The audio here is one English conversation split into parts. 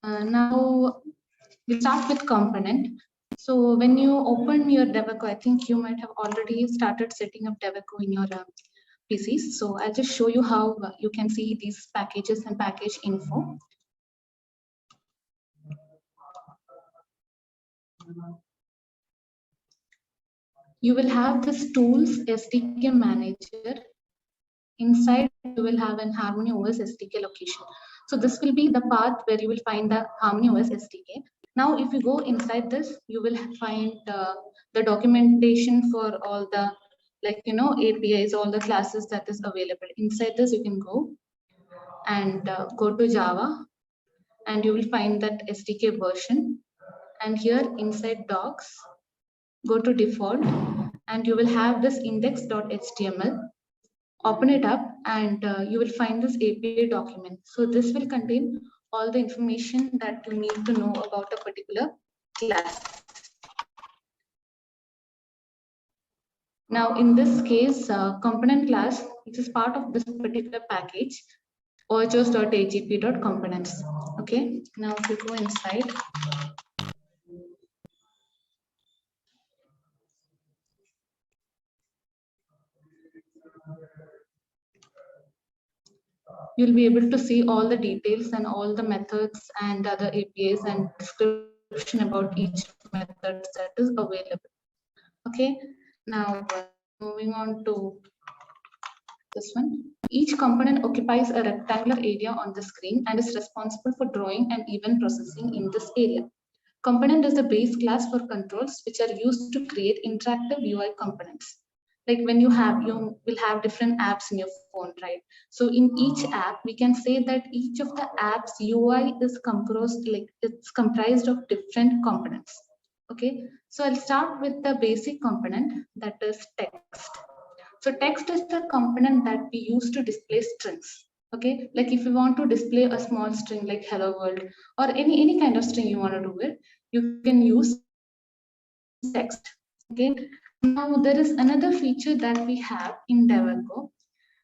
Now we'll start with component. So when you open your Deveco, I think you might have already started setting up Deveco in your PCs. So I'll just show you how you can see these packages and package info. You will have this tools SDK manager. Inside you will have an HarmonyOS SDK location. So this will be the path where you will find the HarmonyOS SDK. Now, if you go inside this, you will find the documentation for all the APIs, all the classes that is available. Inside this, you can go and go to Java, and you will find that SDK version. And here inside docs, go to default, and you will have this index.html. Open it up, and you will find this API document. So this will contain all the information that you need to know about a particular class. Now, in this case, component class, which is part of this particular package, ochos.agp.components. Okay, now if you go inside, you'll be able to see all the details and all the methods and other APIs and description about each method that is available. Okay, now moving on to this one. Each component occupies a rectangular area on the screen and is responsible for drawing and event processing in this area. Component is the base class for controls which are used to create interactive UI components. Like when you will have different apps in your phone, right? So in each app, we can say that each of the apps UI is comprised of different components. Okay, so I'll start with the basic component, that is text. So text is the component that we use to display strings. Okay, like if you want to display a small string like hello world or any kind of string you want to do it, you can use text. Okay, now there is another feature that we have in Deveco.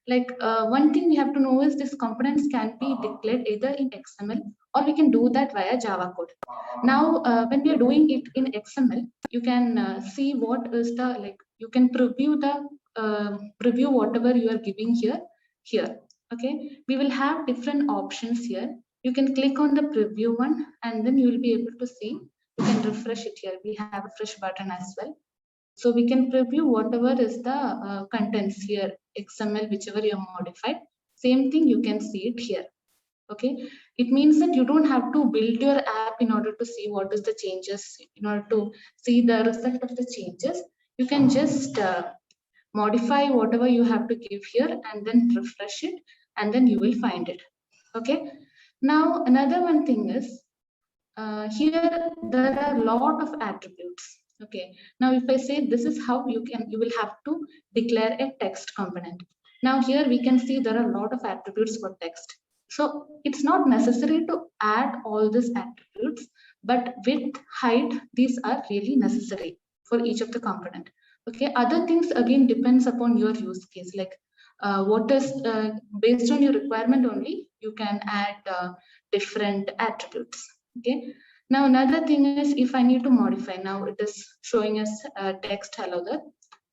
Like one thing we have to know is this components can be declared either in XML or we can do that via Java code. Now, when we are doing it in XML, you can see what is the, you can preview whatever you are giving here. Okay, we will have different options here. You can click on the preview one and then you will be able to see. You can refresh it here. We have a refresh button as well. So we can preview whatever is the contents here, XML, whichever you have modified. Same thing, you can see it here. Okay, it means that you don't have to build your app in order to see what is the changes, in order to see the result of the changes. You can just modify whatever you have to give here and then refresh it, and then you will find it. Okay, now another one thing is here there are a lot of attributes. Okay, now if I say this is how you will have to declare a text component. Now here we can see there are a lot of attributes for text. So it's not necessary to add all these attributes, but width, height, these are really necessary for each of the component. Okay, other things again depends upon your use case, like what is based on your requirement only, you can add different attributes. Okay, now another thing is if I need to modify, now it is showing us text hello there.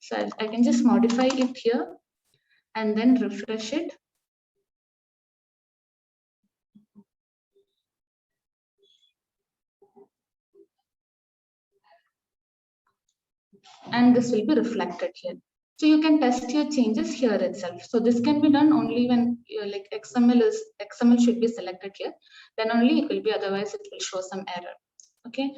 So I can just modify it here and then refresh it. And this will be reflected here. So you can test your changes here itself. So this can be done only when like XML should be selected here. Then only it will be, otherwise it will show some error. Okay.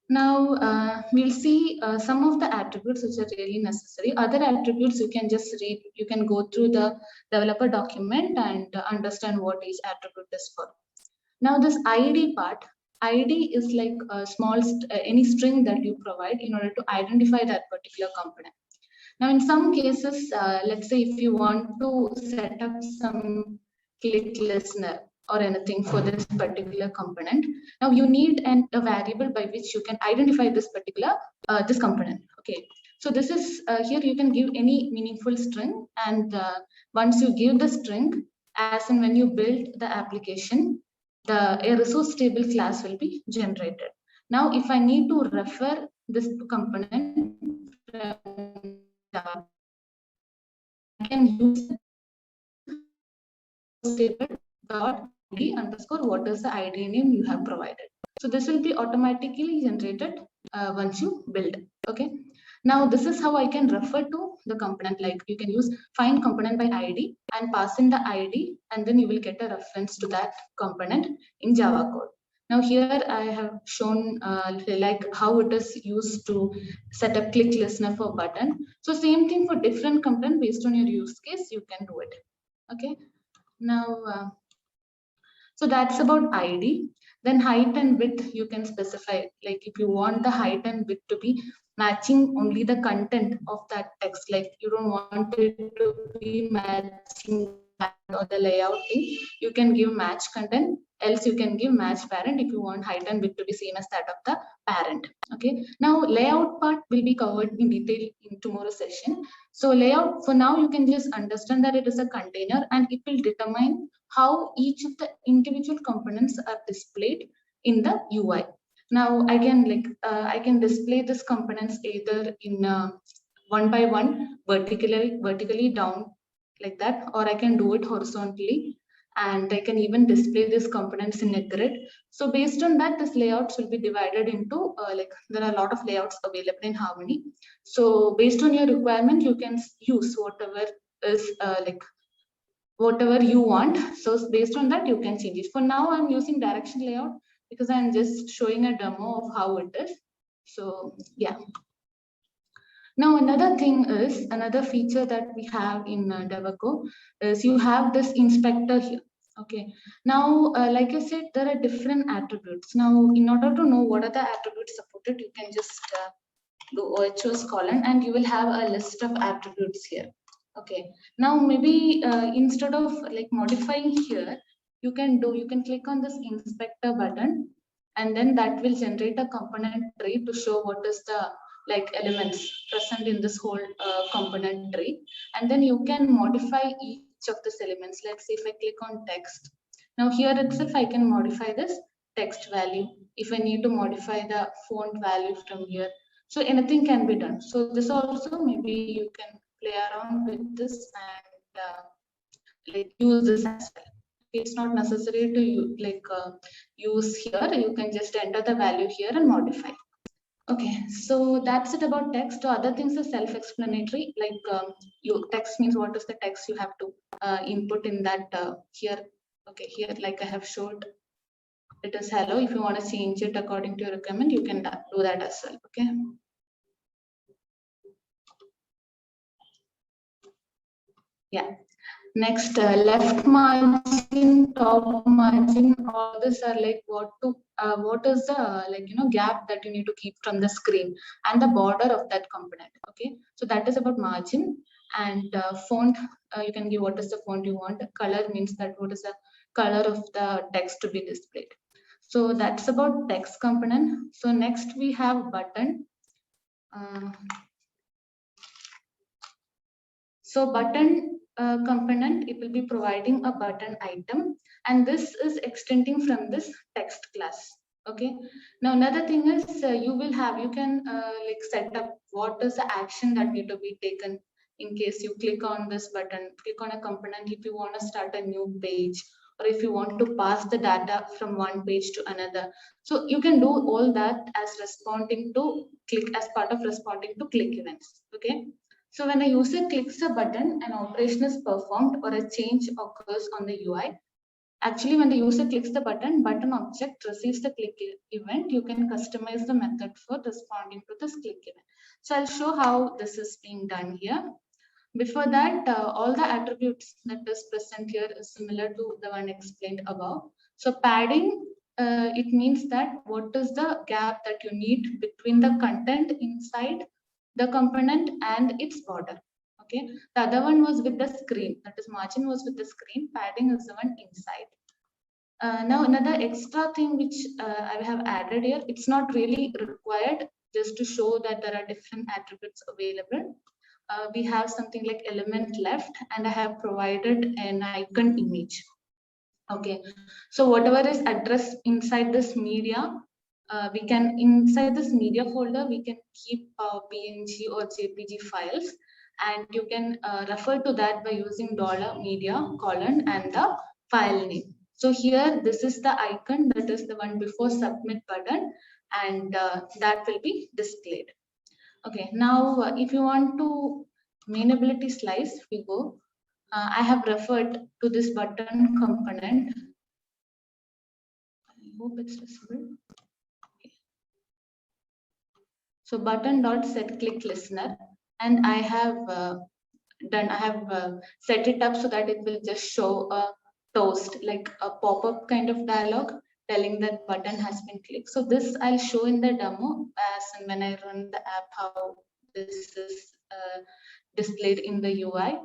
Now we'll see some of the attributes which are really necessary. Other attributes you can just read. You can go through the developer document and understand what each attribute is for. Now this ID part. ID is like a small any string that you provide in order to identify that particular component. Now, in some cases, let's say if you want to set up some click listener or anything for this particular component, now you need a variable by which you can identify this particular this component. Okay, so this is here you can give any meaningful string, and once you give the string, as and when you build the application, a resource table class will be generated. Now, if I need to refer this component from Java, I can use table dot id underscore what is the id name you have provided. So this will be automatically generated once you build. Okay. Now this is how I can refer to the component. Like you can use find component by id and pass in the id, and then you will get a reference to that component in Java code. Now here I have shown like how it is used to set up click listener for button. So same thing for different component based on your use case, you can do it. Okay. Now, so that's about ID. Then height and width you can specify. Like if you want the height and width to be matching only the content of that text, like you don't want it to be matching or the layout thing, you can give match content. Else you can give match parent if you want height and width to be same as that of the parent. Okay. Now layout part will be covered in detail in tomorrow's session. So layout for now you can just understand that it is a container and it will determine how each of the individual components are displayed in the UI. Now I can display this components either in one by one vertically down like that, or I can do it horizontally, and I can even display these components in a grid. So based on that, this layouts will be divided into like there are a lot of layouts available in Harmony. So based on your requirement, you can use whatever is like whatever you want. So based on that, you can change it. For now, I'm using direction layout because I'm just showing a demo of how it is. So yeah. Now another thing is, another feature that we have in Devaco is you have this inspector here. Okay. Now, like I said, there are different attributes. Now, in order to know what are the attributes supported, you can just do OHOS colon and you will have a list of attributes here. Okay. Now maybe instead of like modifying here, you can click on this inspector button, and then that will generate a component tree to show what is the like elements present in this whole component tree, and then you can modify each of these elements. Let's say if I click on text, now here itself I can modify this text value. If I need to modify the font value from here, so anything can be done. So this also maybe you can play around with this and like use this as well. It's not necessary to use here. You can just enter the value here and modify. Okay, so that's it about text. So other things are self-explanatory. Like you text means what is the text you have to input in that here. Okay, here like I have showed, it is hello. If you want to change it according to your requirement, you can do that as well. Okay. Yeah. Next, left margin, top margin, all this are like what is the gap that you need to keep from the screen and the border of that component. Okay, so that is about margin. And font, you can give what is the font you want. Color means that what is the color of the text to be displayed. So that's about text component. So next we have button. So button component, it will be providing a button item, and this is extending from this text class. Okay. Now another thing is you can like set up what is the action that need to be taken in case you click on this button, click on a component if you want to start a new page, or if you want to pass the data from one page to another. So you can do all that as responding to click, as part of responding to click events. Okay. So when a user clicks a button, an operation is performed or a change occurs on the UI. Actually, when the user clicks the button object receives the click event. You can customize the method for responding to this click event. So I'll show how this is being done here. Before that, all the attributes that is present here is similar to the one explained above. So padding, it means that what is the gap that you need between the content inside the component and its border. Okay, the other one was with the screen, that is margin was with the screen, padding is the one inside. Now another extra thing which I have added here, it's not really required, just to show that there are different attributes available. We have something like element left, and I have provided an icon image. Okay, so whatever is addressed inside this media, we can, inside this media folder, we can keep PNG or JPG files, and you can refer to that by using $media colon and the file name. So here, this is the icon, that is the one before submit button, and that will be displayed. Okay, now if you want to main ability slice, we go. I have referred to this button component. I hope it's visible. So button dot set click listener, and I have set it up so that it will just show a toast, like a pop-up kind of dialog telling that button has been clicked. So this I'll show in the demo as and when I run the app how this is displayed in the UI.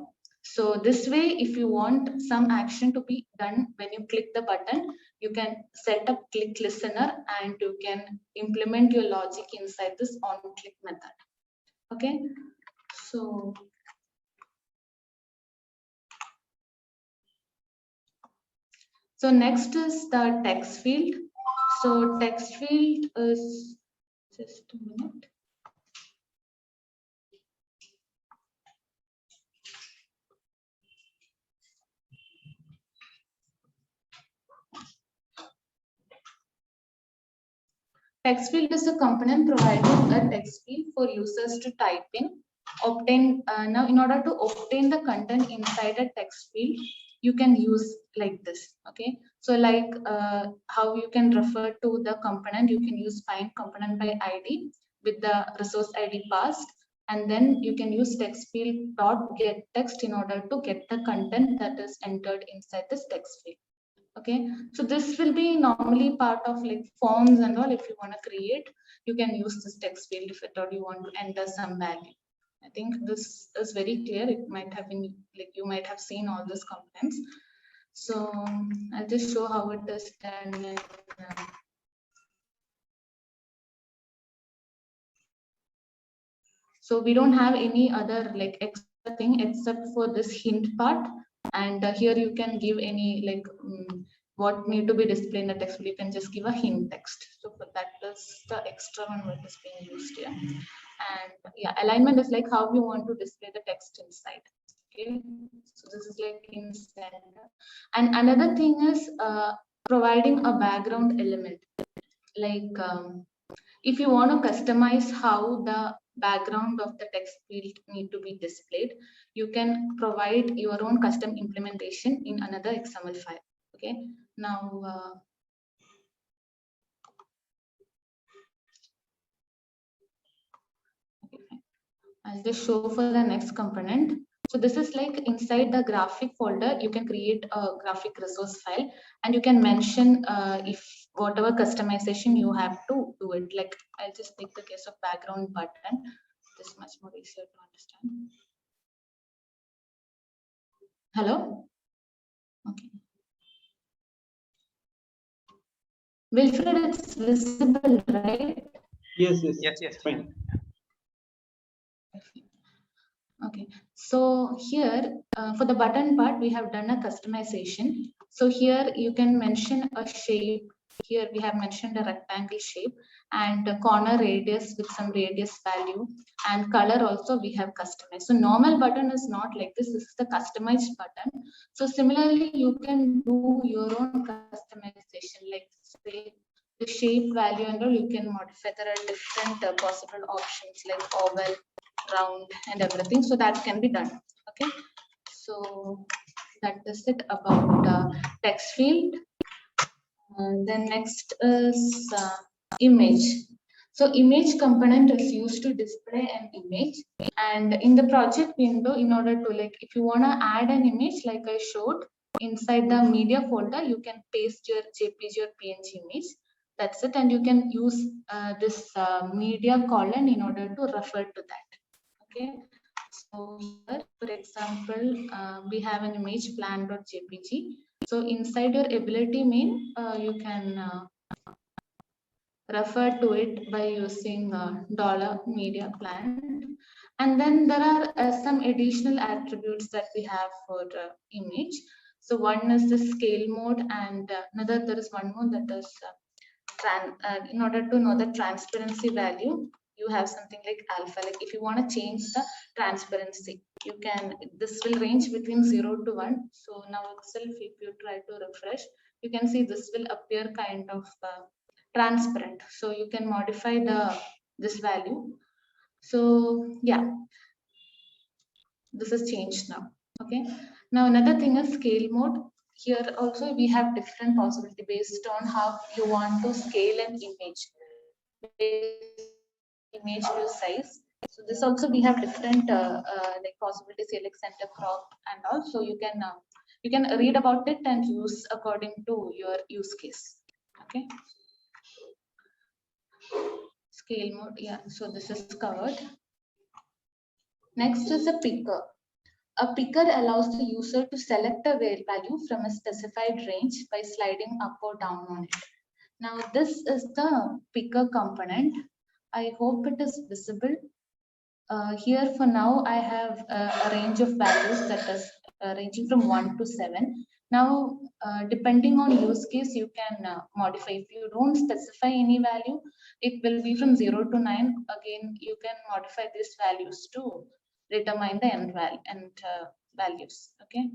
So this way, if you want some action to be done when you click the button, you can set up click listener and you can implement your logic inside this on click method. Okay, so next is the text field. So text field is, just a minute. Text field is a component providing a text field for users to type in, obtain. Now, in order to obtain the content inside a text field, you can use like this. Okay, so like how you can refer to the component, you can use find component by ID with the resource ID passed, and then you can use text field dot get text in order to get the content that is entered inside this text field. Okay, so this will be normally part of like forms and all. If you want to create, you can use this text field if at all you want to enter some value. I think this is very clear. It might have been like you might have seen all these components. So I'll just show how it is done in, so we don't have any other like extra thing except for this hint part, and here you can give any like what need to be displayed in the text. You can just give a hint text. So for that is the extra one what is being used here. And yeah, alignment is like how you want to display the text inside. Okay, so this is like in center. And another thing is providing a background element, like if you want to customize how the background of the text field need to be displayed, you can provide your own custom implementation in another XML file. Okay, now I'll just show for the next component. So this is like inside the graphic folder, you can create a graphic resource file, and you can mention if whatever customization you have to do it. Like I'll just take the case of background button. This is much more easier to understand. Hello? Okay. Wilfred, it's visible, right? Yes, fine. Okay, so here for the button part, we have done a customization. So here you can mention a shape. Here we have mentioned a rectangle shape and a corner radius with some radius value, and color also we have customized. So normal button is not like this. This is the customized button. So similarly, you can do your own customization, like say the shape value and all. You can modify. There are different possible options like oval, round, and everything, so that can be done. Okay, so that is it about text field. Then next is image. So image component is used to display an image, and in the project window, in order to like if you want to add an image like I showed inside the media folder, you can paste your JPG or PNG image. That's it, and you can use this media colon in order to refer to that. Okay, so here, for example, we have an image plan.jpg. So inside your ability main, you can refer to it by using $media plan. And then there are some additional attributes that we have for image. So one is the scale mode, and there is one more, that is in order to know the transparency value, you have something like alpha. Like if you want to change the transparency, you can, this will range between 0 to 1. So now itself, if you try to refresh, you can see this will appear kind of transparent. So you can modify this value. So yeah, this is changed now. Okay. Now another thing is scale mode. Here also we have different possibility based on how you want to scale an image, image view size. So this also we have different like possibilities here, like center crop and all. So you can read about it and use according to your use case. Okay. Scale mode. Yeah. So this is covered. Next is a picker. A picker allows the user to select a value from a specified range by sliding up or down on it. Now this is the picker component. I hope it is visible. Here for now, I have a range of values that is ranging from 1 to 7. Now, depending on use case, you can modify. If you don't specify any value, it will be from 0 to 9. Again, you can modify these values to determine the end values. Okay.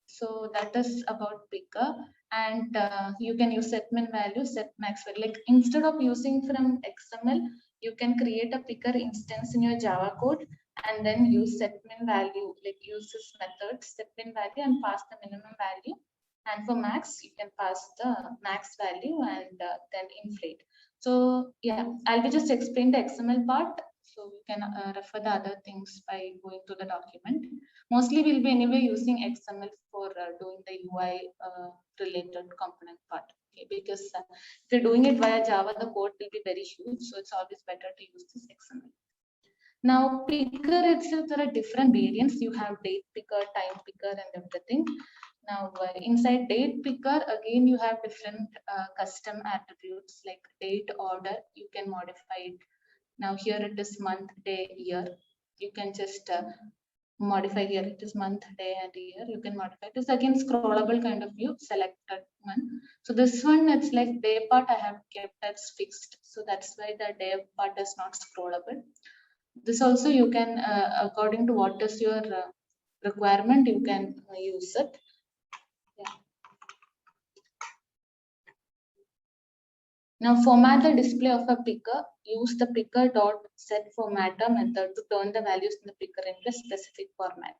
So that is about picker, and you can use set min value, set max value. Like instead of using from XML, you can create a picker instance in your Java code and then use set min value, like use this method set min value and pass the minimum value. And for max, you can pass the max value and then inflate. So yeah, I'll be just explain the XML part. So you can refer the other things by going to the document. Mostly we'll be anyway using XML for doing the UI related component part. Okay, because if you're doing it via Java, the code will be very huge. So it's always better to use this XML. Now, picker itself, there are different variants. You have date picker, time picker, and everything. Now, inside date picker, again, you have different custom attributes like date, order. You can modify it. Now, here it is month, day, year. You can just modify here. It is month, day, and year. You can modify it. It's again scrollable kind of view, selected one. So this one, it's like day part I have kept as fixed. So that's why the day part is not scrollable. This also you can, according to what is your requirement, you can use it. Yeah. Now format the display of a picker. Use the picker.setFormatter method to turn the values in the picker into a specific format.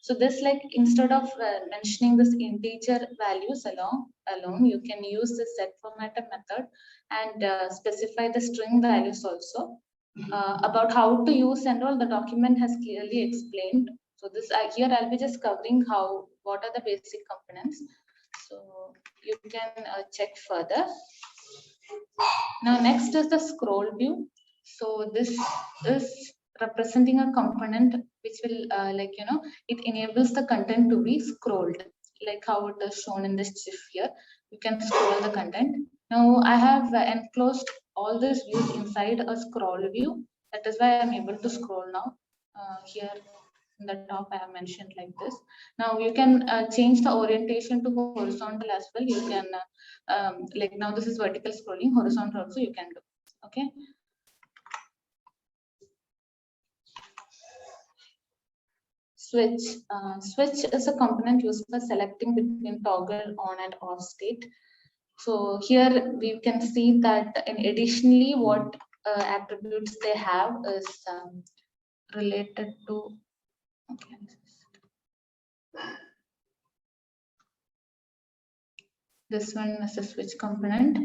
So this, like instead of mentioning this integer values alone, you can use the setFormatter method and specify the string values also. About how to use and all, the document has clearly explained. So this here I'll be just covering what are the basic components. So you can check further. Now next is the scroll view. So this is representing a component which will it enables the content to be scrolled, like how it is shown in this GIF here. You can scroll the content. Now I have enclosed all these views inside a scroll view. That is why I'm able to scroll now. Here in the top I have mentioned like this. Now you can change the orientation to horizontal as well. You can like now this is vertical scrolling, horizontal also you can do. Okay. Switch. Switch is a component used for selecting between toggle on and off state. So here we can see that in additionally what attributes they have is related to, okay, this one is a switch component,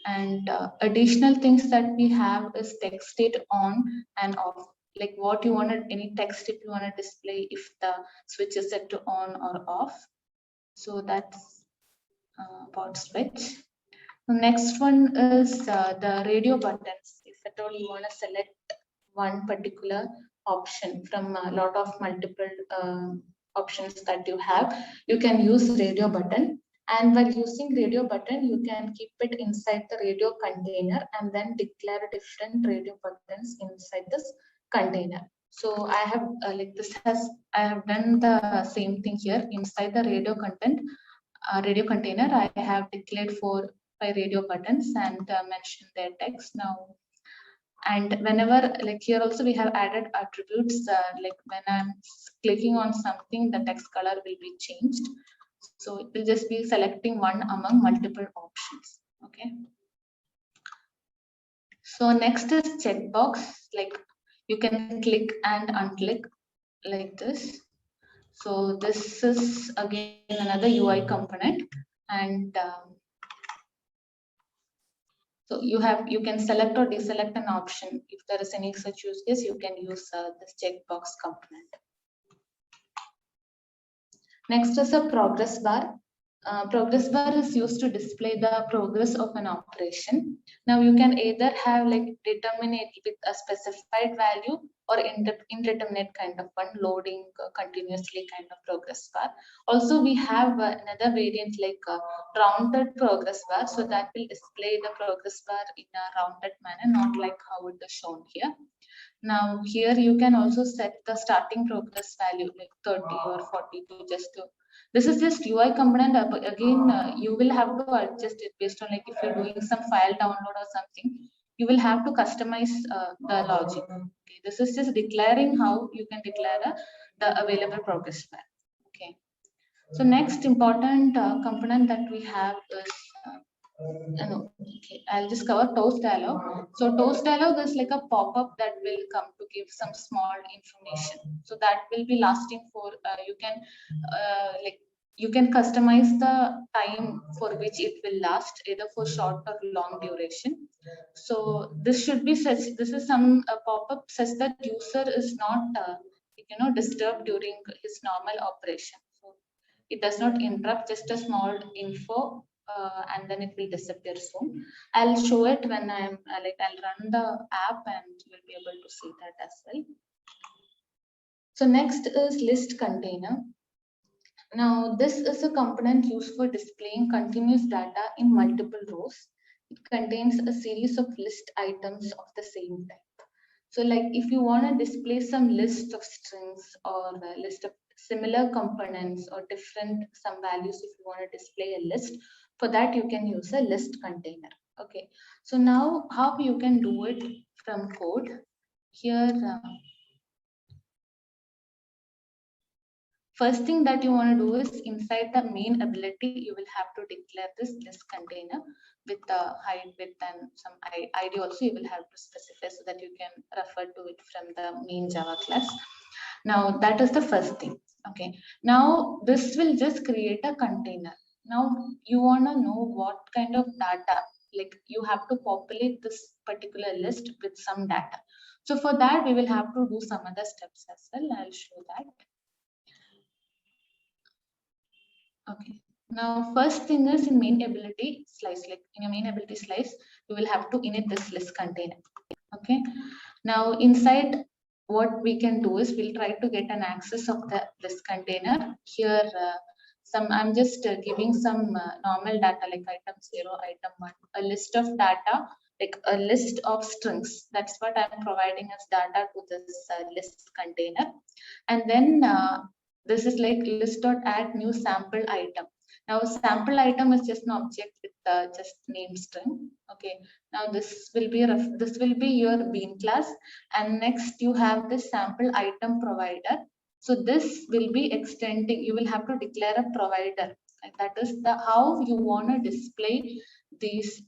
and additional things that we have is text state on and off, like what you wanted, any text if you want to display if the switch is set to on or off. So that's about switch. The next one is the radio buttons. If at all you want to select one particular option from a lot of multiple options that you have, you can use radio button. And while using radio button, you can keep it inside the radio container and then declare different radio buttons inside this container. So I have I have done the same thing here inside the radio content. radio container, I have declared 5 radio buttons and mentioned their text now. And whenever, like here also we have added attributes, like when I'm clicking on something, the text color will be changed. So it will just be selecting one among multiple options. Okay. So next is checkbox, like you can click and unclick like this. So this is again another UI component, and so you can select or deselect an option. If there is any such use case, you can use this checkbox component. Next is a progress bar. Progress bar is used to display the progress of an operation. Now you can either have like determine it with a specified value or indeterminate kind of one, loading continuously kind of progress bar. Also we have another variant like rounded progress bar, so that will display the progress bar in a rounded manner, not like how it is shown here. Now here you can also set the starting progress value like 30 or 42 just to, this is just UI component. Again, you will have to adjust it based on like if you're doing some file download or something, you will have to customize the logic. Okay, this is just declaring how you can declare the available progress bar. Okay, so next important component that we have is no, okay, I'll just cover toast dialog. So toast dialog is like a pop-up that will come to give some small information. So that will be lasting for you can customize the time for which it will last, either for short or long duration. So this should be such. This is some pop-up such that user is not disturbed during his normal operation. So it does not interrupt, just a small info, and then it will disappear soon. I'll show it when I'm I'll run the app and you'll be able to see that as well. So next is list container. Now this is a component used for displaying continuous data in multiple rows. It contains a series of list items of the same type. So like if you want to display some list of strings or a list of similar components or different some values, if you want to display a list, for that you can use a list container. Okay, so now how you can do it from code here. First thing that you want to do is inside the main ability, you will have to declare this list container with the height, width, and some ID also you will have to specify so that you can refer to it from the main Java class. Now that is the first thing. Okay. Now this will just create a container. Now you want to know what kind of data, like you have to populate this particular list with some data. So for that, we will have to do some other steps as well. I'll show that. Okay. Now, first thing is in main ability slice, like in your main ability slice, you will have to init this list container. Okay. Now, inside what we can do is we'll try to get an access of the list container. Here, I'm just giving some normal data like item 0, item 1, a list of data, like a list of strings. That's what I'm providing as data to this list container. And then this is like list.add new sample item. Now sample item is just an object with just name string. Okay. Now this will be your bean class, and next you have the sample item provider. So this will be extending. You will have to declare a provider. That is the how you want to display these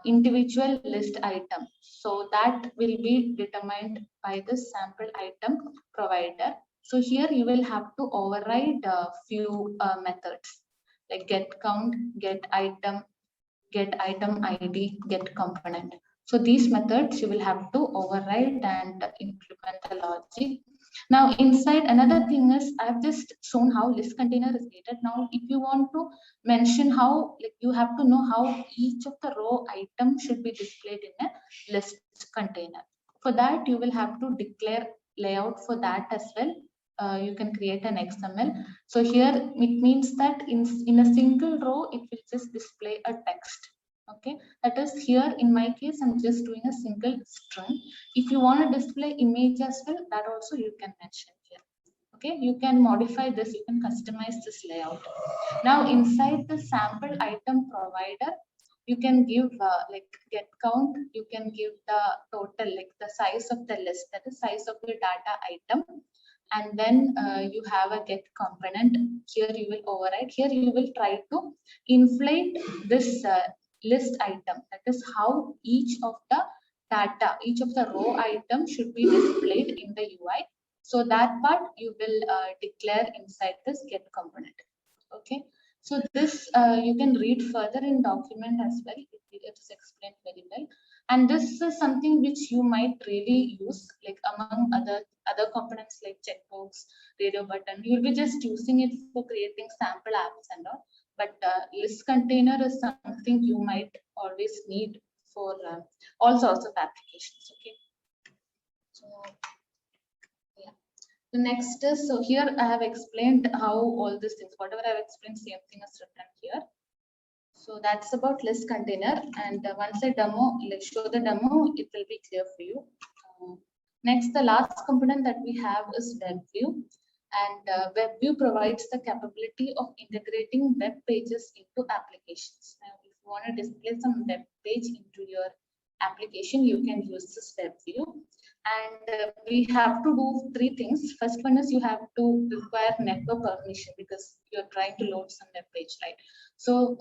individual list item. So that will be determined by the sample item provider. So here you will have to override a few methods like get count, get item ID, get component. So these methods you will have to override and implement the logic. Now inside another thing is I've just shown how list container is created. Now if you want to mention how, like you have to know how each of the row item should be displayed in a list container. For that you will have to declare layout for that as well. You can create an XML. So here it means that in a single row, it will just display a text. Okay, that is here in my case, I'm just doing a single string. If you want to display image as well, that also you can mention here. Okay, you can modify this, you can customize this layout. Now inside the sample item provider, you can give like get count, you can give the total, like the size of the list, that is size of the data item. And then you have a get component. Here you will override, here you will try to inflate this list item. That is how each of the data, each of the row item should be displayed in the UI. So that part you will declare inside this get component. Okay. So this you can read further in document as well. It is explained very well. And this is something which you might really use, like among other components like checkbox, radio button. You'll be just using it for creating sample apps and all. But list container is something you might always need for all sorts of applications. Okay. So yeah. The next is, so here I have explained how all these things, whatever I have explained, same thing is written here. So that's about list container. And once I show the demo, it will be clear for you. Next, the last component that we have is WebView. And WebView provides the capability of integrating web pages into applications. Now, if you want to display some web page into your application, you can use this WebView. And we have to do three things. First one is you have to require network permission because you're trying to load some web page, right? So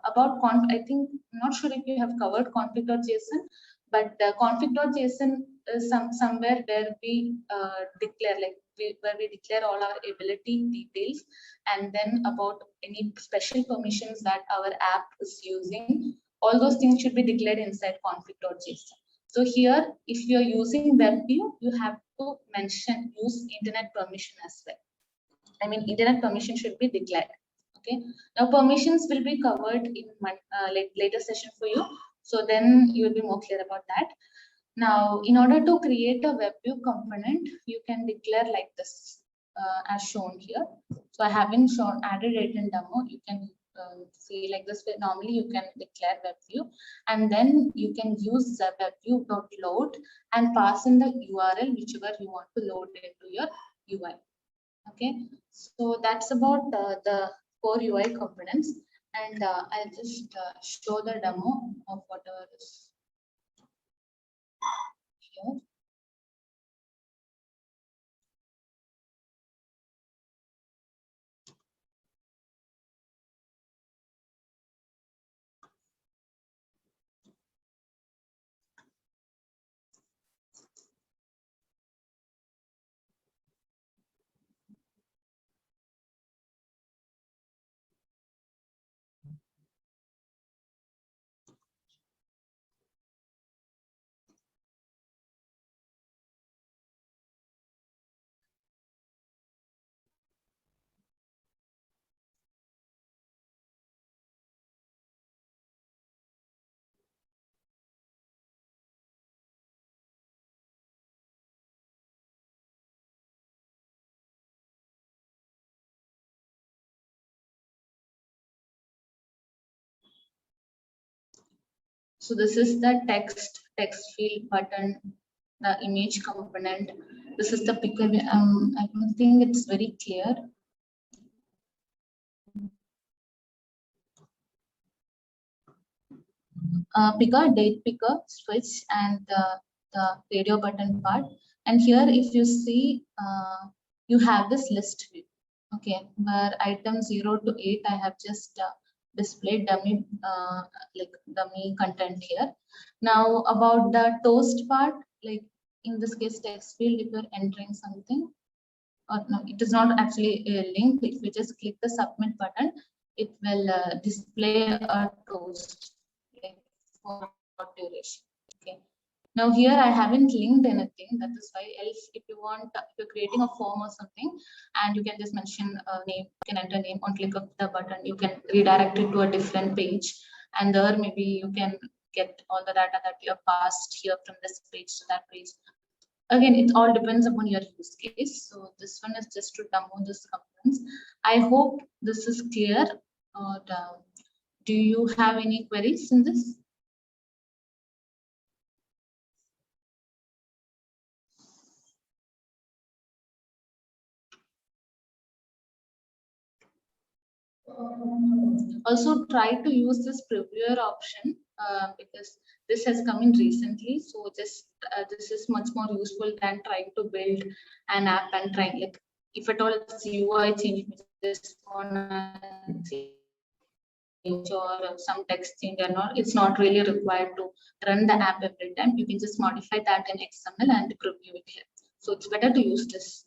about I think, I'm not sure if you have covered config.json, but config.json is somewhere where we declare, like where we declare all our ability details, and then about any special permissions that our app is using. All those things should be declared inside config.json. So here, if you're using WebView, you have to use internet permission as well. I mean, internet permission should be declared. Okay. Now, permissions will be covered in later session for you. So then you will be more clear about that. Now, in order to create a WebView component, you can declare like this, as shown here. So I haven't added it in demo. You can see like this way. Normally, you can declare WebView, and then you can use the WebView.load and pass in the URL whichever you want to load into your UI. Okay, so that's about the core UI components, and I'll just show the demo of whatever is here. So this is the text field button, the image component. This is the picker. I don't think it's very clear. Picker, date picker, switch, and the radio button part. And here, if you see, you have this list view. Okay, where item 0 to 8, I have just displayed dummy content here. Now about the toast part, like in this case text field, if you're entering something, or no, it is not actually a link. If you just click the submit button, it will display a toast, like, for duration. Okay. Now here I haven't linked anything. That is why. Else, if you want, if you're creating a form or something, and you can just mention a name, you can enter name on click of the button. You can redirect it to a different page, and there maybe you can get all the data that you have passed here from this page to that page. Again, it all depends upon your use case. So this one is just to demo this components. I hope this is clear. Or do you have any queries in this? Also try to use this previewer option because this has come in recently. So just this is much more useful than trying to build an app and trying, like, if at all it's UI change, just wanna change or some text change or not, it's not really required to run the app every time. You can just modify that in XML and preview it here. So it's better to use this